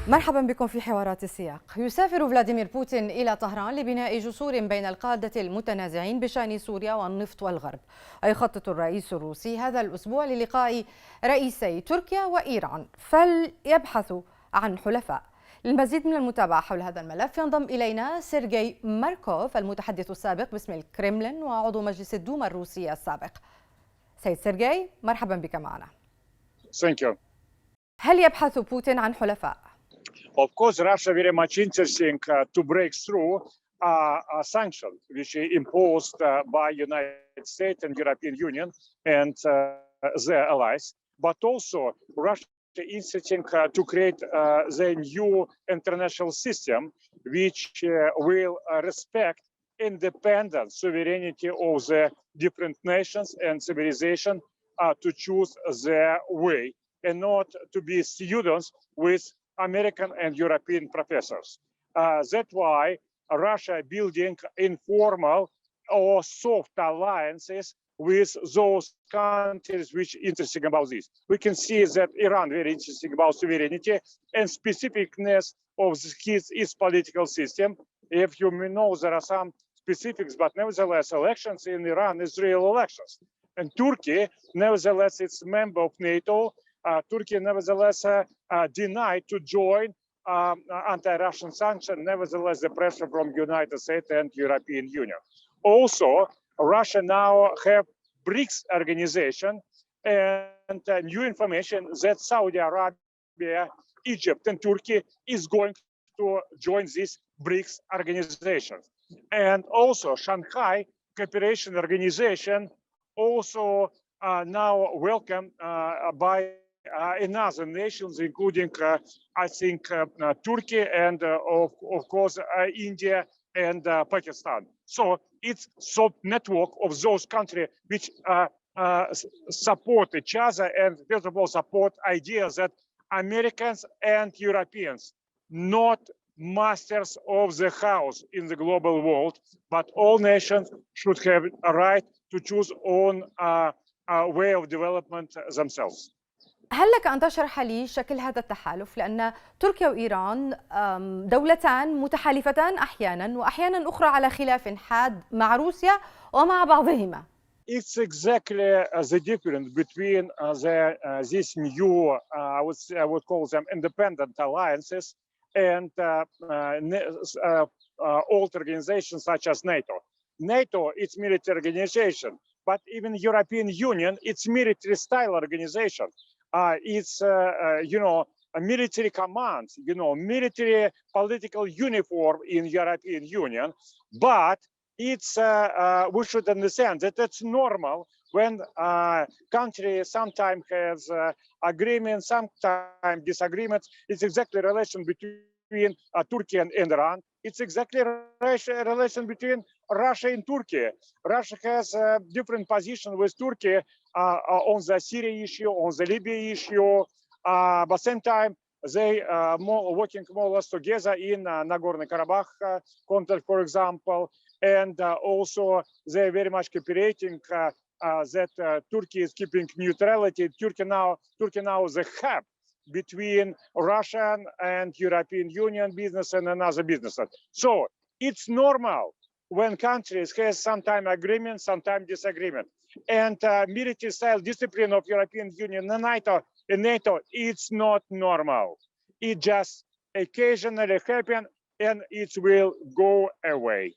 مرحبا بكم في حوارات السياق. يسافر فلاديمير بوتين إلى طهران لبناء جسور بين القادة المتنازعين بشأن سوريا والنفط والغرب. ويخطط الرئيس الروسي هذا الأسبوع للقاء رئيسي تركيا وإيران فليبحثوا عن حلفاء. للمزيد من المتابعة حول هذا الملف ينضم إلينا سيرجي ماركوف المتحدث السابق باسم الكرملين وعضو مجلس الدوما الروسي السابق. سيد سيرجي، مرحبا بك معنا. Thank you. هل يبحث بوتين عن حلفاء؟ Of course, Russia very much interesting to break through sanctions which are imposed by United States and European Union and their allies. But also, Russia is interesting to create the new international system which will respect independent sovereignty of the different nations and civilization to choose their way and not to be students with American and European professors. That's why Russia building informal or soft alliances with those countries which are interesting about this. We can see that Iran very interesting about sovereignty and specificness of its political system. If you know, there are some specifics, but nevertheless, elections in Iran is real elections. And Turkey, nevertheless, it's member of NATO. Turkey nevertheless denied to join anti-Russian sanctions, nevertheless the pressure from United States and European Union. Also, Russia now have BRICS organization and new information that Saudi Arabia, Egypt and Turkey is going to join this BRICS organization. And also Shanghai Cooperation Organization also now welcome by another nations, including, I think, Turkey and, of course, India and Pakistan. So it's a network of those countries which support each other and, first of all, support ideas that Americans and Europeans, not masters of the house in the global world, but all nations should have a right to choose own way of development themselves. هل لك أن تشرح لي شكل هذا التحالف؟ لأن تركيا وإيران دولتان متحالفتان أحيانا وأحيانا أخرى على خلاف حاد مع روسيا ومع بعضهما. It's exactly the difference between these new, I would call them independent alliances and old organizations such as NATO. NATO, it's military organization, but even European Union, it's military style organization. It's, a military command, military political uniform in European Union. But it's, we should understand that it's normal when country sometimes has agreements, sometimes disagreements. It's exactly relation between Turkey and Iran. It's exactly relation between Russia and Turkey. Russia has a different position with Turkey on the Syria issue, on the Libya issue, but same time they working more or less together in Nagorno-Karabakh conflict, for example, and also they very much cooperating that Turkey is keeping neutrality. Turkey now is the hub between Russian and European Union business and another businesses. So it's normal when countries have sometimes agreement, sometimes disagreement. And military style discipline of European Union and NATO, it's not normal. It just occasionally happen and it will go away.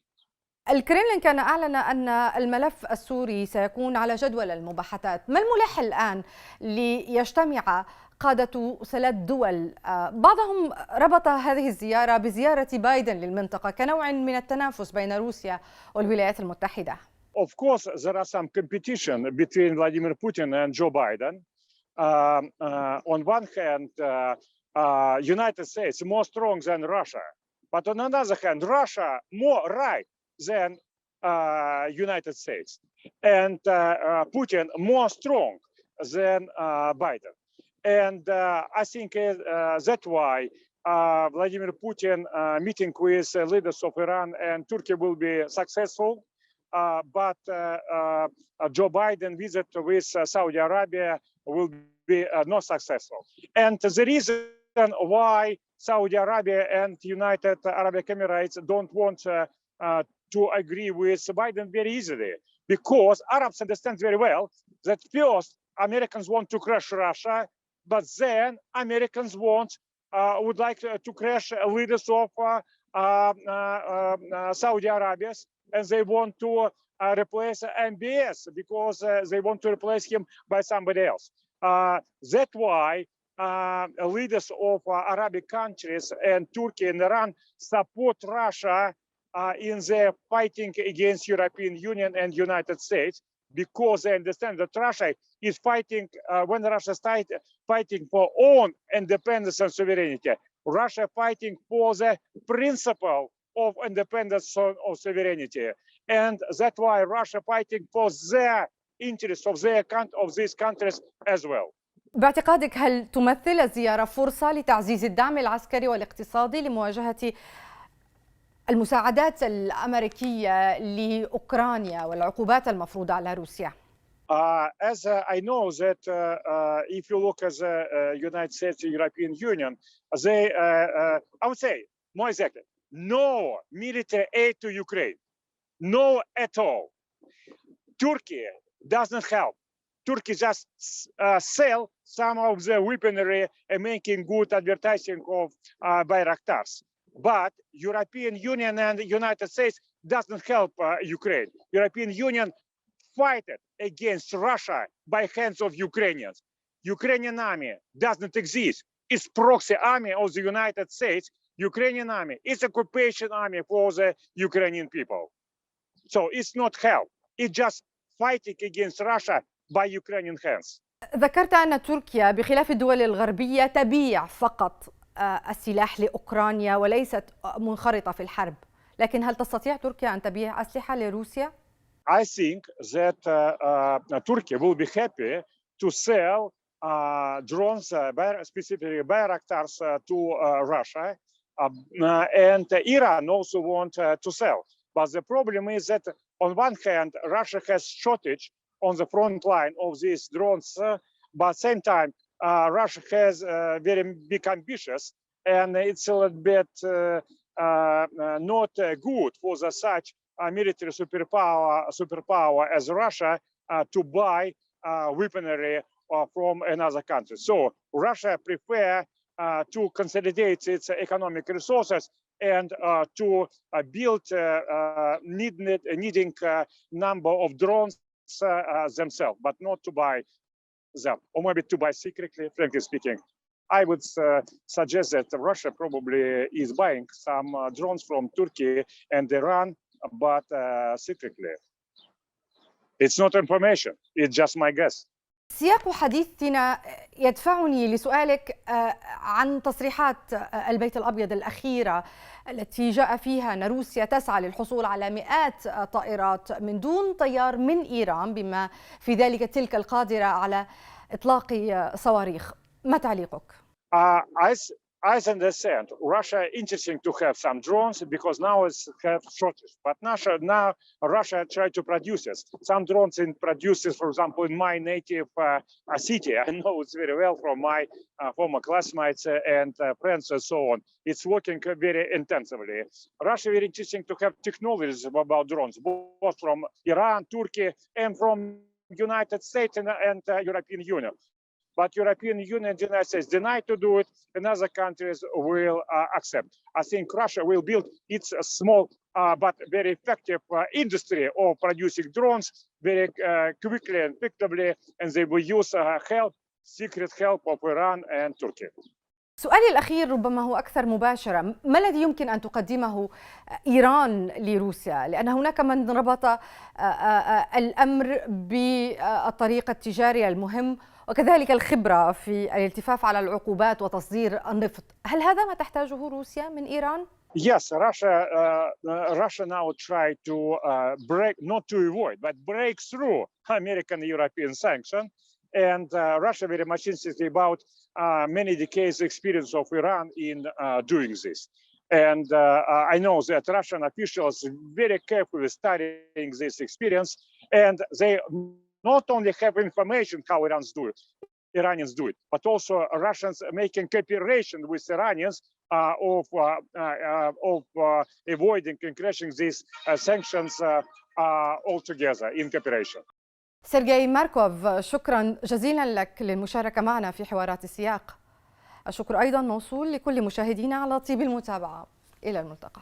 الكرملين كان أعلن أن الملف السوري سيكون على جدول المباحثات. ما الملح الآن ليجتمع قادة 3 دول؟ بعضهم ربط هذه الزيارة بزيارة بايدن للمنطقة كنوع من التنافس بين روسيا والولايات المتحدة. Of course, there are some competition between Vladimir Putin and Joe Biden. On one hand, United States more strong than Russia, but on another hand, Russia more right than United States, and Putin more strong than Biden. And I think that's why Vladimir Putin meeting with leaders of Iran and Turkey will be successful. But Joe Biden visit with Saudi Arabia will be not successful. And the reason why Saudi Arabia and United Arab Emirates don't want to agree with Biden very easily, because Arabs understand very well that first Americans want to crush Russia, but then Americans would like to crush leaders of Saudi Arabia, and they want to replace MBS because they want to replace him by somebody else. That's why leaders of Arabic countries and Turkey and Iran support Russia in their fighting against European Union and United States, because they understand that Russia is fighting, when Russia started fighting for own independence and sovereignty, Russia fighting for the principle of independence of sovereignty. And that's why Russia fighting for their interests of these countries as well. باعتقادك هل تمثل الزيارة فرصة لتعزيز الدعم العسكري والاقتصادي لمواجهة المساعدات الأمريكية لأوكرانيا والعقوبات المفروضة على روسيا؟ As I know that if you look at the United States and European Union, they, I would say, more exactly, no military aid to Ukraine, no at all. Turkey doesn't help. Turkey just sell some of the weaponry and making good advertising of Bayraktars. But European Union and the United States doesn't help Ukraine. European Union fight against Russia by hands of Ukrainians. Ukrainian army doesn't exist. It's proxy army of the United States. Ukrainian army is occupation army for the Ukrainian people. So it's not help. It's just fighting against Russia by Ukrainian hands. ذكرت أن تركيا بخلاف الدول الغربية تبيع فقط السلاح لأوكرانيا وليست منخرطة في الحرب، لكن هل تستطيع تركيا أن تبيع أسلحة لروسيا؟ I think that Turkey will be happy to sell drones, specifically Bayraktars, to Russia, and Iran also want to sell. But the problem is that on one hand, Russia has shortage on the front line of these drones, but at the same time, Russia has very big ambitions, and it's a little bit not good for the such military superpower as Russia to buy weaponry from another country. So Russia prefer to consolidate its economic resources and to build needing number of drones themselves, but not to buy them, or maybe to buy secretly, frankly speaking. I would suggest that Russia probably is buying some drones from Turkey and Iran, but secretly. It's not information, it's just my guess. سياق حديثنا يدفعني لسؤالك عن تصريحات البيت الأبيض الأخيرة التي جاء فيها أن روسيا تسعى للحصول على مئات طائرات من دون طيار من إيران، بما في ذلك تلك القادرة على إطلاق صواريخ. ما تعليقك؟ I understand Russia interesting to have some drones because now it's have shortage. But now Russia try to produce it. Some drones in produces, for example, in my native city. I know it's very well from my former classmates and friends and so on. It's working very intensively. Russia very interesting to have technologies about drones, both from Iran, Turkey, and from United States and European Union. But European Union and the United States deny to do it, and other countries will accept. I think Russia will build its small but very effective industry of producing drones very quickly and effectively, and they will use secret help of Iran and Turkey. سؤالي الأخير ربما هو أكثر مباشرة، ما الذي يمكن أن تقدمه إيران لروسيا؟ لأن هناك من ربط الأمر بالطريق التجاري المهم وكذلك الخبرة في الالتفاف على العقوبات وتصدير النفط. هل هذا ما تحتاجه روسيا من إيران؟ Yes, Russia now try to not to avoid, but break through American and European sanctions. And Russia very much insisted about many decades experience of Iran in doing this. And I know that Russian officials very carefully studying this experience, and they not only have information how Iran's do it, Iranians do it, but also Russians making cooperation with Iranians of avoiding and crashing these sanctions altogether in cooperation. سيرجي ماركوف، شكرا جزيلا لك للمشاركة معنا في حوارات السياق. الشكر أيضا موصول لكل مشاهدينا على طيب المتابعة. إلى الملتقى.